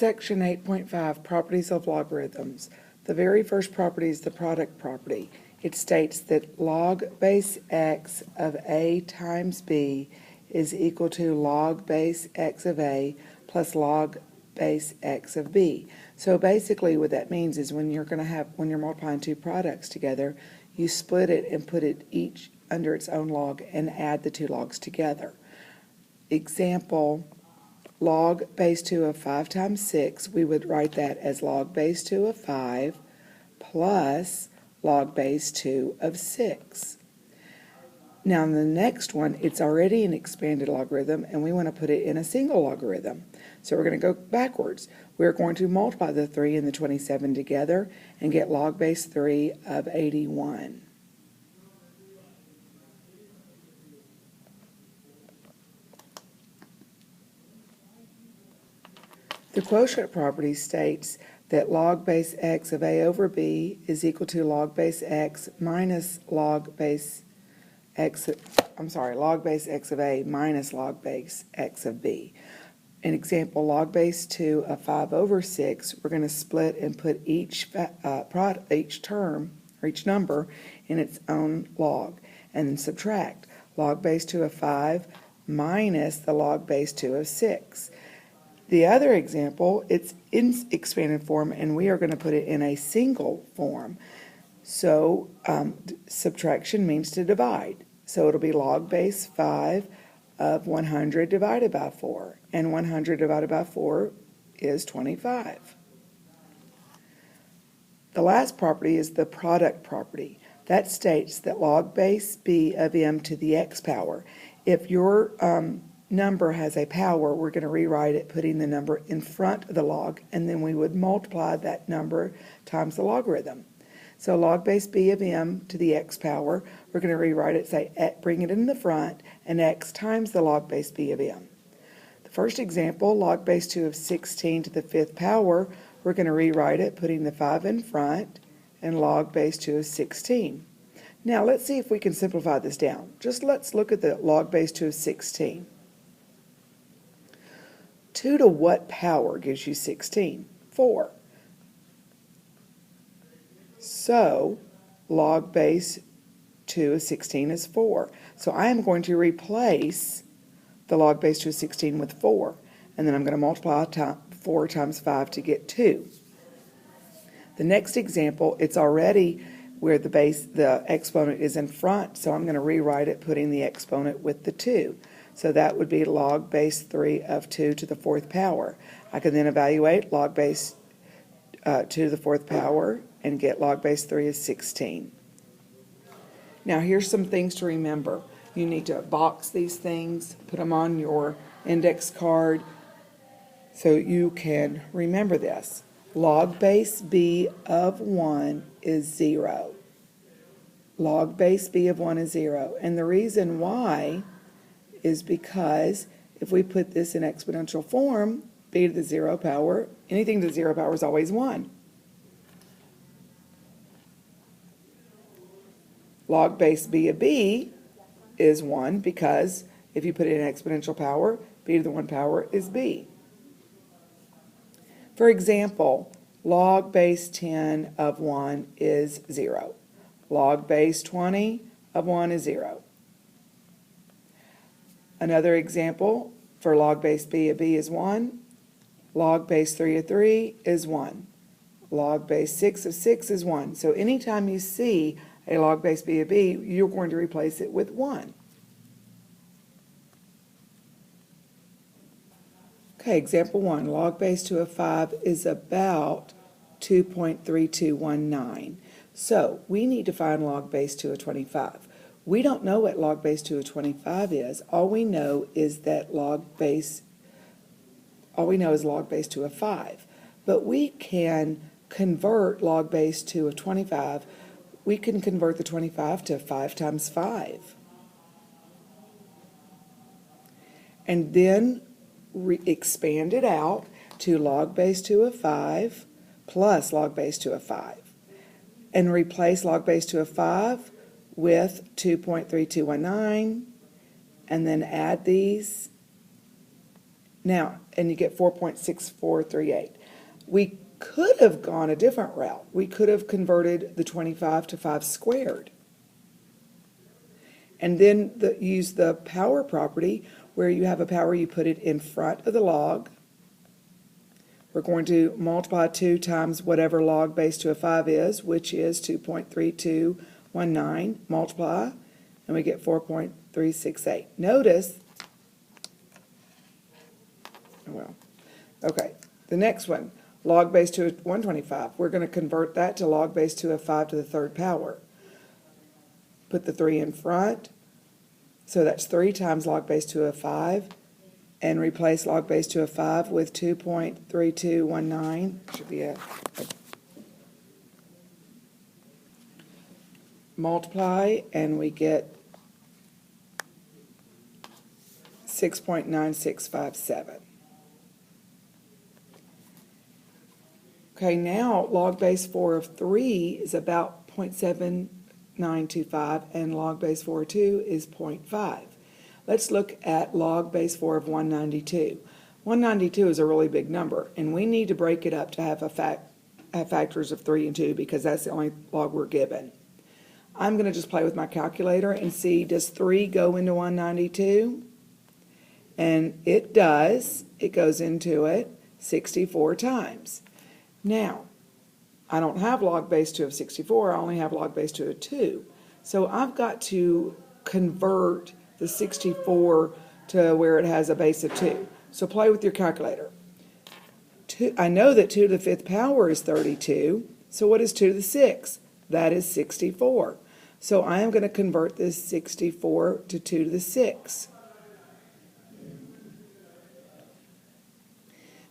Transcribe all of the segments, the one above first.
Section 8.5, Properties of Logarithms. The very first property is the product property. It states that log base x of a times b is equal to log base x of a plus log base x of b. So basically what that means is when you're multiplying two products together, you split it and put it each under its own log and add the two logs together. Example, log base 2 of 5 times 6, we would write that as log base 2 of 5 plus log base 2 of 6. Now in the next one, it's already an expanded logarithm and we want to put it in a single logarithm. So we're going to go backwards. We're going to multiply the 3 and the 27 together and get log base 3 of 81. The quotient property states that log base x of a over b is equal to log base x minus log base x of a minus log base x of b. An example, log base 2 of 5 over 6, we're going to split and put each term or each number in its own log and then subtract log base 2 of 5 minus the log base 2 of 6. The other example, it's in expanded form and we are going to put it in a single form. So subtraction means to divide. So it'll be log base 5 of 100 divided by 4. And 100 divided by 4 is 25. The last property is the product property. That states that log base b of m to the x power. If your number has a power, we're going to rewrite it putting the number in front of the log, and then we would multiply that number times the logarithm. So log base b of m to the x power, we're going to rewrite it, say bring it in the front, and x times the log base b of m. The first example, log base 2 of 16 to the 5th power, we're going to rewrite it putting the 5 in front and log base 2 of 16. Now let's see if we can simplify this down. Just let's look at the log base 2 of 16. 2 to what power gives you 16? 4. So log base 2 of 16 is 4. So I am going to replace the log base 2 of 16 with 4. And then I'm going to multiply 4 times 5 to get 2. The next example, it's already where the exponent is in front, so I'm going to rewrite it putting the exponent with the 2. So that would be log base 3 of 2 to the 4th power. I can then evaluate log base 2 to the 4th power and get log base 3 is 16. Now here's some things to remember. You need to box these things, put them on your index card so you can remember this. Log base b of 1 is 0. Log base b of 1 is 0. And the reason why is because if we put this in exponential form, b to the 0 power, anything to the 0 power is always 1. Log base b of b is 1 because if you put it in exponential power, b to the 1 power is b. For example, log base 10 of 1 is 0. Log base 20 of 1 is 0. Another example for log base b of b is 1. Log base 3 of 3 is 1. Log base 6 of 6 is 1. So anytime you see a log base b of b, you're going to replace it with 1. Okay, example 1. Log base 2 of 5 is about 2.3219. So we need to find log base 2 of 25. We don't know what log base 2 of 25 is. All we know is log base 2 of 5. But we can convert log base 2 of 25. We can convert the 25 to 5 times 5. And then expand it out to log base 2 of 5 plus log base 2 of 5. And replace log base 2 of 5 with 2.3219 and then add these Now, and you get 4.6438. We could have gone a different route. We could have converted the 25 to 5 squared. And then use the power property, where you have a power, you put it in front of the log. We're going to multiply 2 times whatever log base 2 of 5 is, which is 2.3219, multiply, and we get 4.368. Notice, well, okay, the next one, log base 2 of 125. We're going to convert that to log base 2 of 5 to the third power. Put the 3 in front, so that's 3 times log base 2 of 5, and replace log base 2 of 5 with 2.3219. Should be a multiply, and we get 6.9657. Okay, now log base 4 of 3 is about 0.7925, and log base 4 of 2 is 0.5. Let's look at log base 4 of 192. 192 is a really big number, and we need to break it up to have factors of 3 and 2, because that's the only log we're given. I'm going to just play with my calculator and see, does 3 go into 192? And it does. It goes into it 64 times. Now, I don't have log base 2 of 64, I only have log base 2 of 2. So I've got to convert the 64 to where it has a base of 2. So play with your calculator. I know that 2 to the 5th power is 32, so what is 2 to the 6th? That is 64. So I am going to convert this 64 to 2 to the 6th.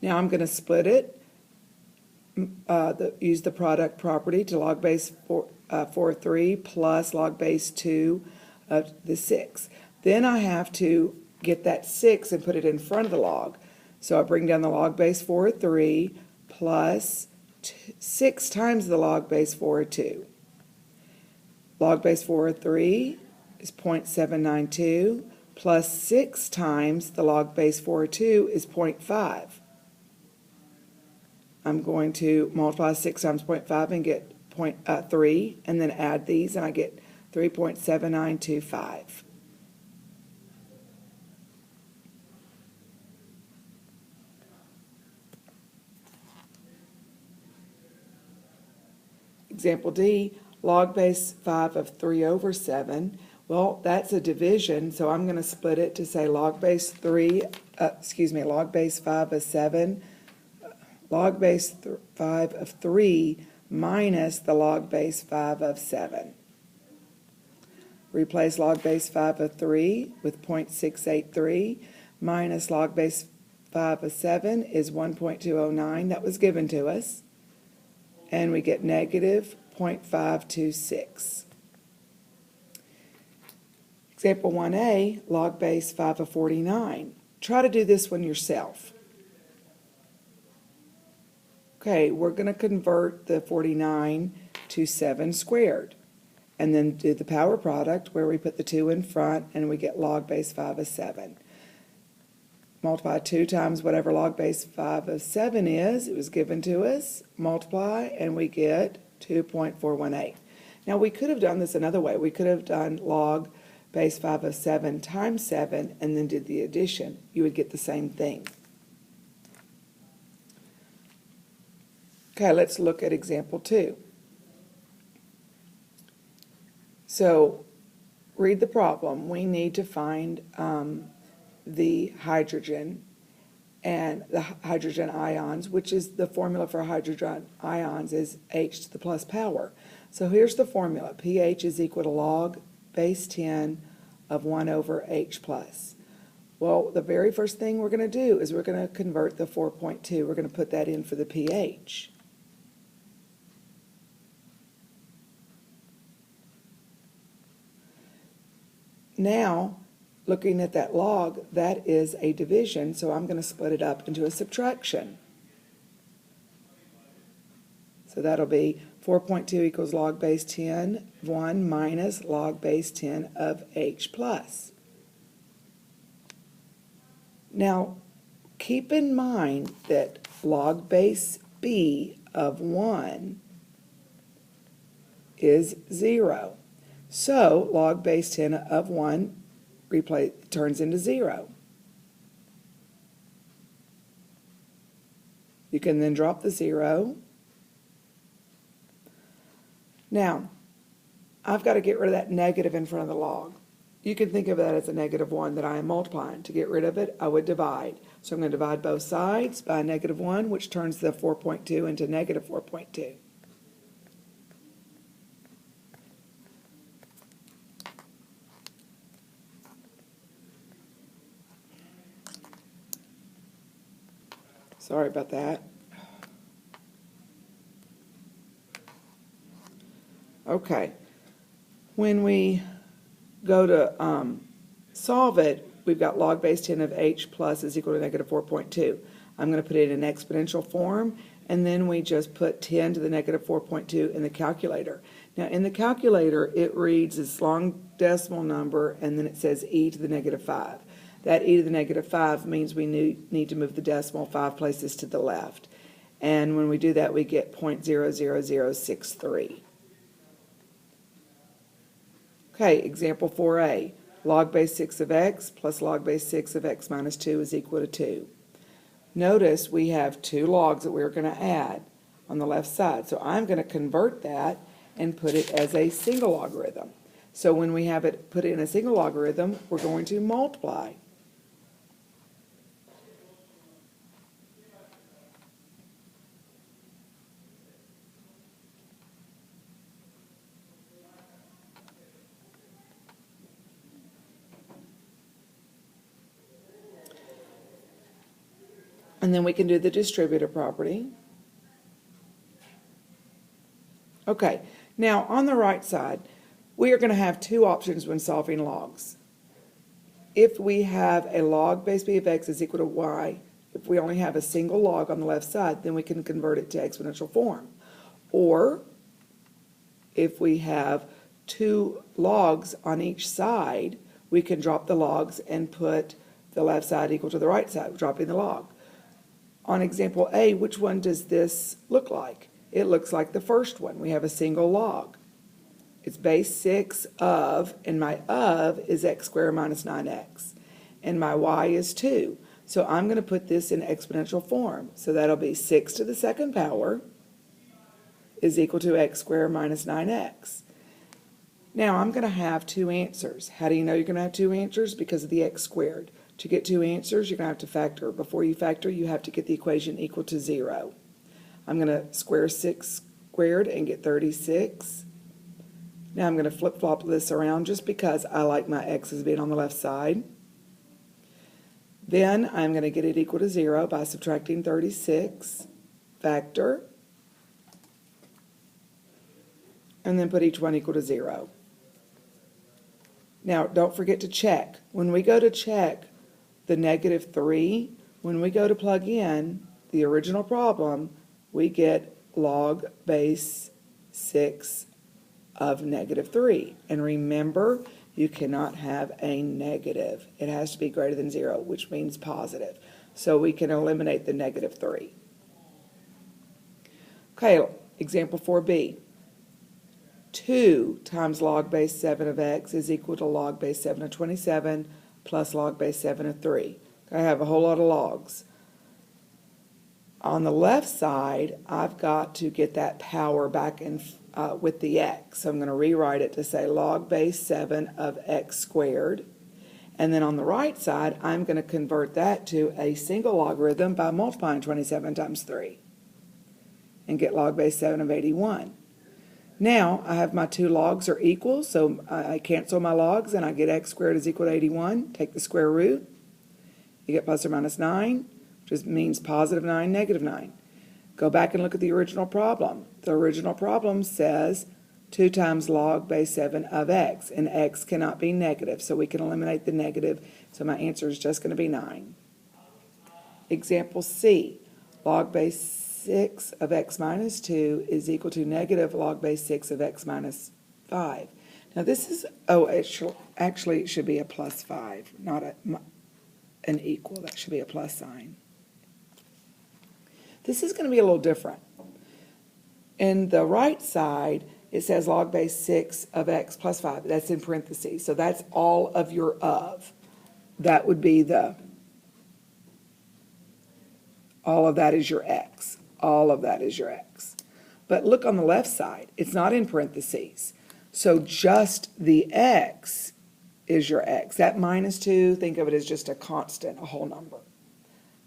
Now I'm going to split it, use the product property to log base 4 of 3 plus log base 2 of the 6. Then I have to get that 6 and put it in front of the log. So I bring down the log base 4 of 3 plus 6 times the log base 4 of 2. Log base 4 of 3 is 0.792 plus 6 times the log base 4 of 2 is 0.5. I'm going to multiply 6 times 0.5 and get 3, and then add these, and I get 3.7925. Example D, log base 5 of 3 over 7. Well, that's a division, so I'm going to split it to say log base 5 of 7, log base 5 of 3 minus the log base 5 of 7. Replace log base 5 of 3 with 0.683 minus log base 5 of 7 is 1.209. That was given to us. And we get negative 0.526. Example 1a, log base 5 of 49. Try to do this one yourself. Okay, we're going to convert the 49 to 7 squared. And then do the power product where we put the 2 in front and we get log base 5 of 7. Multiply 2 times whatever log base 5 of 7 is, it was given to us, multiply, and we get 2.418. Now we could have done this another way. We could have done log base 5 of 7 times 7 and then did the addition. You would get the same thing. Okay, let's look at example 2. So, read the problem. We need to find the hydrogen and the hydrogen ions, which is the formula for hydrogen ions is H to the plus power. So here's the formula. pH is equal to log base 10 of 1 over H plus. Well, the very first thing we're going to do is we're going to convert the 4.2. We're going to put that in for the pH. Now, looking at that log, that is a division, so I'm going to split it up into a subtraction. So that'll be 4.2 equals log base 10 of 1 minus log base 10 of H plus. Now, keep in mind that log base b of 1 is 0. So log base 10 of 1 turns into 0. You can then drop the 0. Now, I've got to get rid of that negative in front of the log. You can think of that as a negative 1 that I am multiplying. To get rid of it, I would divide. So I'm going to divide both sides by negative 1, which turns the 4.2 into negative 4.2. Sorry about that. Okay. When we go to solve it, we've got log base 10 of h plus is equal to negative 4.2. I'm going to put it in exponential form, and then we just put 10 to the negative 4.2 in the calculator. Now, in the calculator, it reads this long decimal number, and then it says e to the negative 5. That e to the negative 5 means we need to move the decimal 5 places to the left. And when we do that, we get 0.00063. Okay, example 4a. Log base 6 of x plus log base 6 of x minus 2 is equal to 2. Notice we have two logs that we're going to add on the left side. So I'm going to convert that and put it as a single logarithm. So when we have it put in a single logarithm, we're going to multiply. And then we can do the distributive property. Okay, now on the right side, we are going to have two options when solving logs. If we have a log base b of x is equal to y, if we only have a single log on the left side, then we can convert it to exponential form. Or if we have two logs on each side, we can drop the logs and put the left side equal to the right side, dropping the log. On example A, which one does this look like? It looks like the first one. We have a single log. It's base 6 of, and my of is x squared minus 9x. And my y is 2. So I'm going to put this in exponential form. So that'll be 6 to the second power is equal to x squared minus 9x. Now I'm going to have two answers. How do you know you're going to have two answers? Because of the x squared. To get two answers, you're going to have to factor. Before you factor, you have to get the equation equal to 0. I'm going to square 6 squared and get 36. Now I'm going to flip-flop this around just because I like my x's being on the left side. Then I'm going to get it equal to 0 by subtracting 36, factor, and then put each one equal to 0. Now don't forget to check. When we go to check the negative 3, when we go to plug in the original problem, we get log base 6 of negative 3. And remember, you cannot have a negative. It has to be greater than 0, which means positive. So we can eliminate the negative 3. Okay, example 4b. 2 times log base 7 of x is equal to log base 7 of 27 plus log base 7 of 3. I have a whole lot of logs. On the left side, I've got to get that power back in with the x. So I'm going to rewrite it to say log base 7 of x squared. And then on the right side, I'm going to convert that to a single logarithm by multiplying 27 times 3 and get log base 7 of 81. Now I have my two logs are equal, so I cancel my logs and I get x squared is equal to 81. Take the square root. You get plus or minus 9, which means positive 9, negative 9. Go back and look at the original problem. The original problem says 2 times log base 7 of x, and x cannot be negative, so we can eliminate the negative, so my answer is just going to be 9. Example C, log base 6 of x minus 2 is equal to negative log base 6 of x minus 5. Now this is, actually it should be a plus 5, not an equal. That should be a plus sign. This is going to be a little different. In the right side, it says log base 6 of x plus 5. That's in parentheses. So that's all of your of. That would be all of that is your x. All of that is your x. But look on the left side. It's not in parentheses. So just the x is your x. That minus 2, think of it as just a constant, a whole number.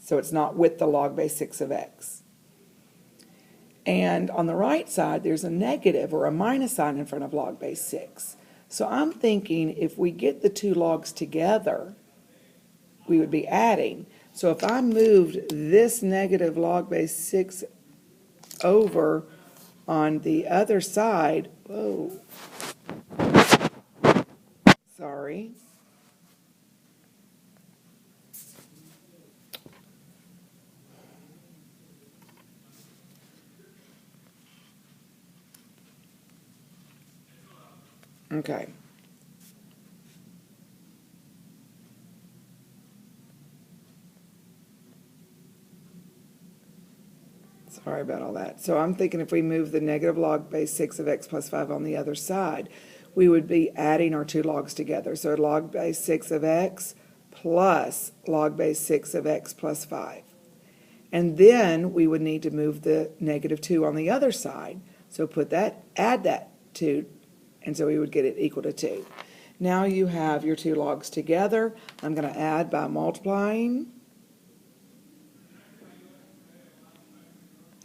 So it's not with the log base 6 of x. And on the right side, there's a negative or a minus sign in front of log base 6. So I'm thinking if we get the two logs together, we would be adding. So if I moved this negative log base 6 over on the other side, whoa, sorry. Okay. Sorry about all that. So I'm thinking if we move the negative log base 6 of x plus 5 on the other side, we would be adding our two logs together. So log base 6 of x plus log base 6 of x plus 5. And then we would need to move the negative 2 on the other side. So add that 2, and so we would get it equal to 2. Now you have your two logs together. I'm going to add by multiplying.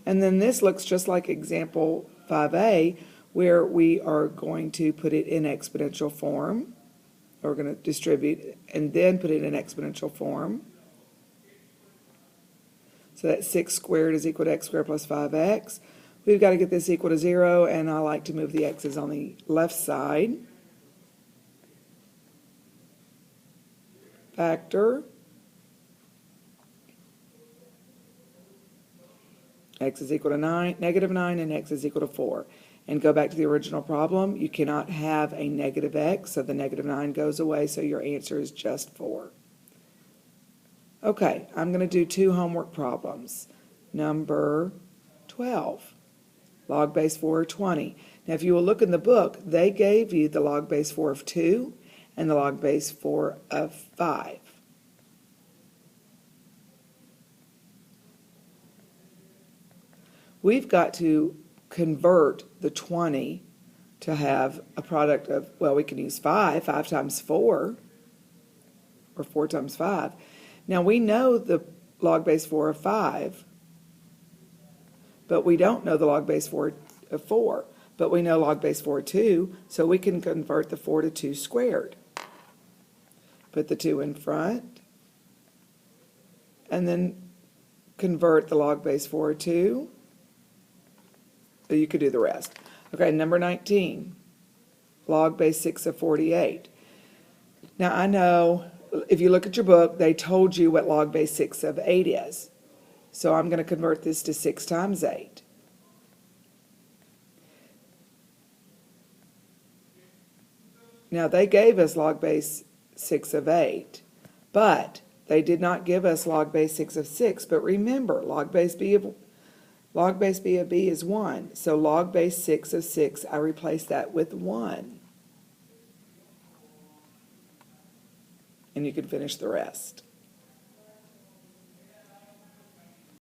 And then this looks just like example 5a, where we are going to put it in exponential form. We're going to distribute and then put it in exponential form. So that 6 squared is equal to x squared plus 5x. We've got to get this equal to 0, and I like to move the x's on the left side. Factor. X is equal to negative 9, and x is equal to 4. And go back to the original problem. You cannot have a negative x, so the negative 9 goes away, so your answer is just 4. Okay, I'm going to do two homework problems. Number 12, log base 4 of 20. Now, if you will look in the book, they gave you the log base 4 of 2 and the log base 4 of 5. We've got to convert the 20 to have a product of, well, we can use 5 times 4, or 4 times 5. Now, we know the log base 4 of 5, but we don't know the log base 4 of 4. But we know log base 4 of 2, so we can convert the 4 to 2 squared. Put the 2 in front, and then convert the log base 4 of 2. So you could do the rest. Okay, number 19, log base 6 of 48. Now, I know if you look at your book, they told you what log base 6 of 8 is. So I'm going to convert this to 6 times 8. Now, they gave us log base 6 of 8, but they did not give us log base 6 of 6. But remember, log base b of b is 1. So log base 6 of 6, I replace that with 1. And you can finish the rest.